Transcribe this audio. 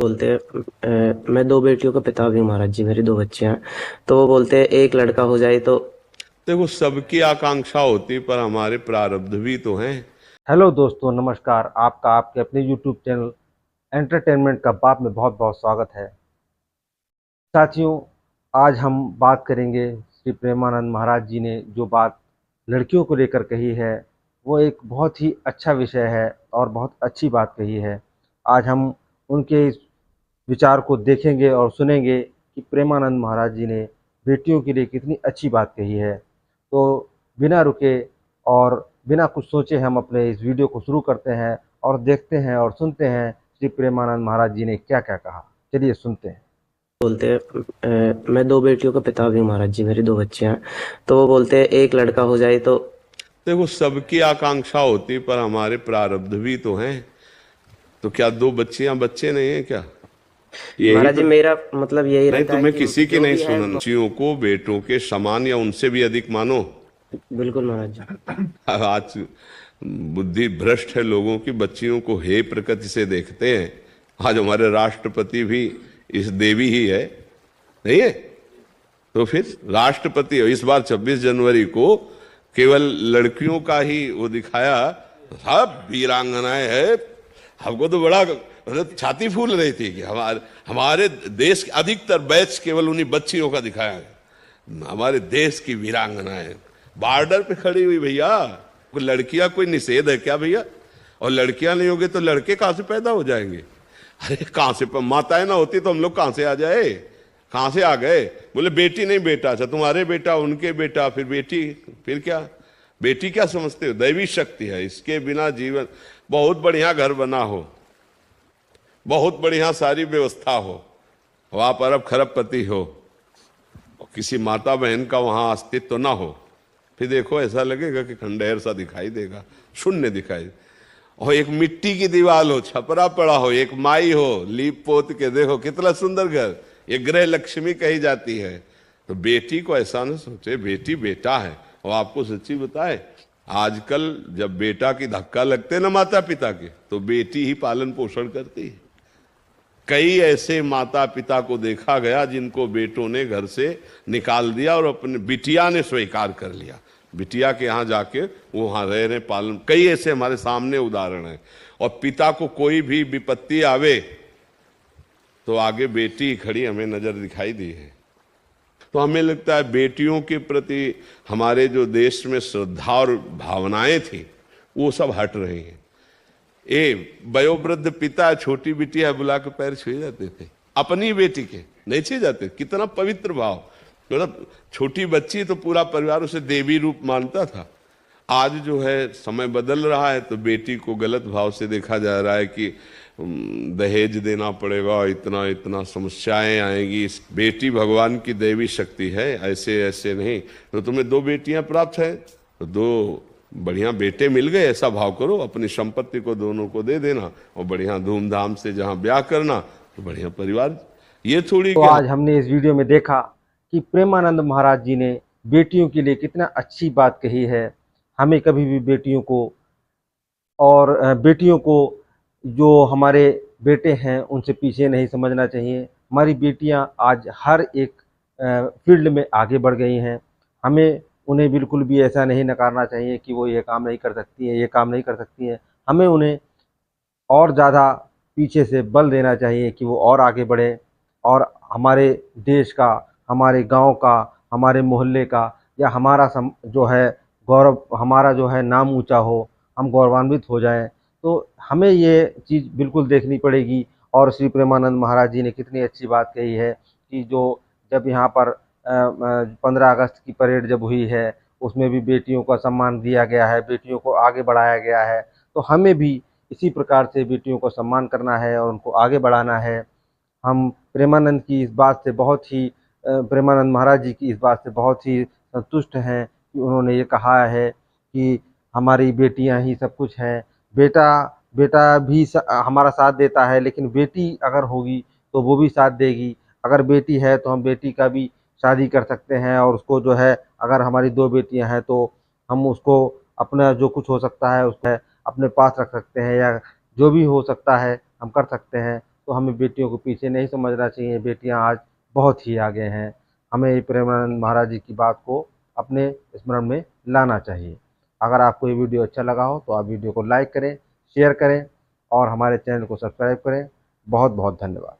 बोलते हैं मैं दो बेटियों का पिता भी हूँ महाराज जी। मेरी दो बच्चियां हैं। तो वो बोलते हैं एक लड़का हो जाए तो देखो, सबकी आकांक्षा होती, पर हमारे प्रारब्ध भी तो हैं। हेलो दोस्तों, नमस्कार। आपका आपके अपने यूट्यूब चैनल एंटरटेनमेंट का बाप में बहुत बहुत स्वागत है। साथियों, आज हम बात करेंगे श्री प्रेमानंद महाराज जी ने जो बात लड़कियों को लेकर कही है, वो एक बहुत ही अच्छा विषय है और बहुत अच्छी बात कही है। आज हम उनके इस विचार को देखेंगे और सुनेंगे कि प्रेमानंद महाराज जी ने बेटियों के लिए कितनी अच्छी बात कही है। तो बिना रुके और बिना कुछ सोचे हम अपने इस वीडियो को शुरू करते हैं और देखते हैं और सुनते हैं श्री प्रेमानंद महाराज जी ने क्या क्या कहा। चलिए सुनते हैं। बोलते हैं मैं दो बेटियों का पिता भी हूँ महाराज जी। मेरी दो बच्चियां हैं। तो वो बोलते हैं एक लड़का हो जाए तो देखो, सबकी आकांक्षा होती, पर हमारे प्रारब्ध भी तो हैं। तो क्या दो बच्चियां बच्चे नहीं है क्या? यही महाराज जी तो। मेरा मतलब यही नहीं, रहता है तुम्हें कि किसी की जो नहीं भी है सुनना। बच्चियों को बेटों के समान या उनसे भी अधिक मानो। बिल्कुल महाराज जी। आज बुद्धि भ्रष्ट है लोगों की। बच्चियों को हे प्रकृति से देखते हैं। आज हमारे राष्ट्रपति भी इस देवी ही है, नहीं है? तो फिर राष्ट्रपति इस बार 26 जनवरी को केवल लड़कियों का ही वो दिखाया। सब वीरांगनाएं है। हमको तो बड़ा मतलब छाती फूल रही थी कि हमारे हमारे देश के अधिकतर बैच केवल उन्हीं बच्चियों का दिखाया है। हमारे देश की वीरांगनाएं बॉर्डर पे खड़ी हुई। भैया, लड़कियां कोई निषेध है क्या भैया? और लड़कियां नहीं होगी तो लड़के कहां से पैदा हो जाएंगे? अरे कहां से माताएं ना होती तो हम लोग कहां से आ जाए? कहां से आ गए? बोले बेटी नहीं बेटा। अच्छा, तुम्हारे बेटा, उनके बेटा, फिर बेटी, फिर क्या? बेटी क्या समझते हो? दैवी शक्ति है। इसके बिना जीवन, बहुत बढ़िया घर बना हो, बहुत बढ़िया सारी व्यवस्था हो, और आप अरब खरबपति हो और किसी माता बहन का वहां अस्तित्व तो ना हो, फिर देखो ऐसा लगेगा कि खंडहर सा दिखाई देगा, शून्य दिखाई। और एक मिट्टी की दीवार हो, छपरा पड़ा हो, एक माई हो, लीप पोत के देखो कितना सुंदर घर। ये गृह लक्ष्मी कही जाती है। तो बेटी को ऐसा ना सोचे, बेटी बेटा है। और आपको सच्ची बताए, आजकल जब बेटा की धक्का लगते ना माता पिता के, तो बेटी ही पालन पोषण करती है। कई ऐसे माता पिता को देखा गया जिनको बेटों ने घर से निकाल दिया और अपने बिटिया ने स्वीकार कर लिया। बिटिया के यहाँ जाके वो वहां रह रहे पालन। कई ऐसे हमारे सामने उदाहरण हैं। और पिता को कोई भी विपत्ति आवे तो आगे बेटी खड़ी हमें नजर दिखाई दी है। तो हमें लगता है बेटियों के प्रति हमारे जो देश में श्रद्धा और भावनाएं थी, वो सब हट रही हैं। वयोवृद्ध पिता छोटी बिटिया बुला के पैर छुए जाते थे, अपनी बेटी के नहीं छुए जाते। कितना पवित्र भाव। मतलब छोटी बच्ची तो पूरा परिवार उसे देवी रूप मानता था। आज जो है समय बदल रहा है, तो बेटी को गलत भाव से देखा जा रहा है कि दहेज देना पड़ेगा, इतना इतना समस्याएं आएंगी। इस बेटी भगवान की देवी शक्ति है, ऐसे ऐसे नहीं। तो तुम्हें दो बेटियां प्राप्त है तो दो बढ़िया बेटे मिल गए, ऐसा भाव करो। अपनी संपत्ति को दोनों को दे देना और बढ़िया धूमधाम से जहां ब्याह करना, तो बढ़िया परिवार। ये थोड़ी तो कि आज हमने इस वीडियो में देखा कि प्रेमानंद महाराज जी ने बेटियों के लिए कितना अच्छी बात कही है। हमें कभी भी बेटियों को और बेटियों को, जो हमारे बेटे हैं, उनसे पीछे नहीं समझना चाहिए। हमारी बेटियां आज हर एक फील्ड में आगे बढ़ गई हैं। हमें उन्हें बिल्कुल भी ऐसा नहीं नकारना चाहिए कि वो ये काम नहीं कर सकती हैं, ये काम नहीं कर सकती हैं। हमें उन्हें और ज़्यादा पीछे से बल देना चाहिए कि वो और आगे बढ़ें और हमारे देश का, हमारे गांव का, हमारे मोहल्ले का या हमारा जो है गौरव, हमारा जो है नाम ऊंचा हो, हम गौरवान्वित हो जाएं। तो हमें ये चीज़ बिल्कुल देखनी पड़ेगी। और श्री प्रेमानंद महाराज जी ने कितनी अच्छी बात कही है कि जो जब यहाँ पर 15 अगस्त की परेड जब हुई है, उसमें भी बेटियों का सम्मान दिया गया है, बेटियों को आगे बढ़ाया गया है। तो हमें भी इसी प्रकार से बेटियों को सम्मान करना है और उनको आगे बढ़ाना है। हम प्रेमानंद की इस बात से बहुत ही प्रेमानंद महाराज जी की इस बात से बहुत ही संतुष्ट हैं कि उन्होंने ये कहा है कि हमारी बेटियां ही सब कुछ हैं। बेटा बेटा भी हमारा साथ देता है, लेकिन बेटी अगर होगी तो वो भी साथ देगी। अगर बेटी है तो हम बेटी का भी शादी कर सकते हैं और उसको जो है, अगर हमारी दो बेटियां हैं तो हम उसको अपना जो कुछ हो सकता है उसको अपने पास रख सकते हैं, या जो भी हो सकता है हम कर सकते हैं। तो हमें बेटियों को पीछे नहीं समझना चाहिए। बेटियां आज बहुत ही आगे हैं। हमें प्रेमानंद महाराज जी की बात को अपने स्मरण में लाना चाहिए। अगर आपको ये वीडियो अच्छा लगा हो तो आप वीडियो को लाइक करें, शेयर करें और हमारे चैनल को सब्सक्राइब करें। बहुत बहुत धन्यवाद।